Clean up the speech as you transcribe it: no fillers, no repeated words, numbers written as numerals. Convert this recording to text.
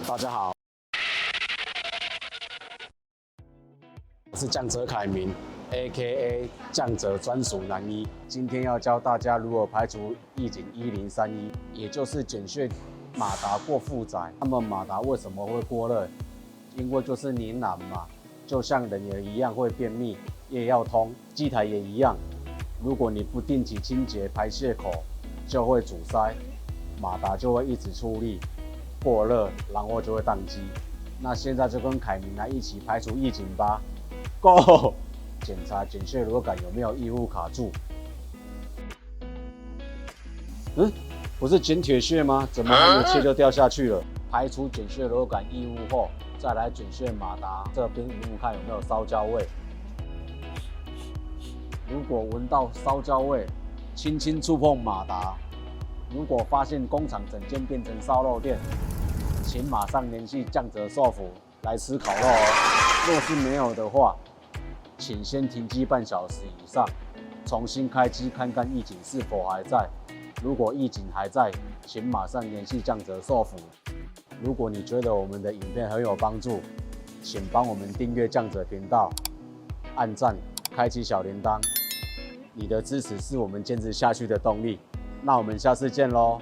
大家好，我是降泽凯明 ，A.K.A 降泽专属男一。今天要教大家如何排除义警1031，也就是检穴马达过负载。那么马达为什么会过热？因为就是黏囊嘛，就像人也一样会便秘，也要通，机台也一样。如果你不定期清洁排泄口，就会阻塞，马达就会一直出力。过热，然后就会宕机。那现在就跟凯明来一起排除义警吧 ，Go！ 检查检穴螺杆有没有异物卡住。不是剪铁屑吗？怎么还没切就掉下去了？排除检穴螺杆异物后，再来检穴马达这边闻闻看有没有烧焦味。如果闻到烧焦味，轻轻触碰马达。如果发现工厂整间变成烧肉店，请马上联系降泽寿府来吃烤肉哦。若是没有的话，请先停机半小时以上，重新开机看看义警是否还在。如果义警还在，请马上联系降泽寿府。如果你觉得我们的影片很有帮助，请帮我们订阅降泽频道，按赞，开启小铃铛。你的支持是我们坚持下去的动力。那我们下次见喽。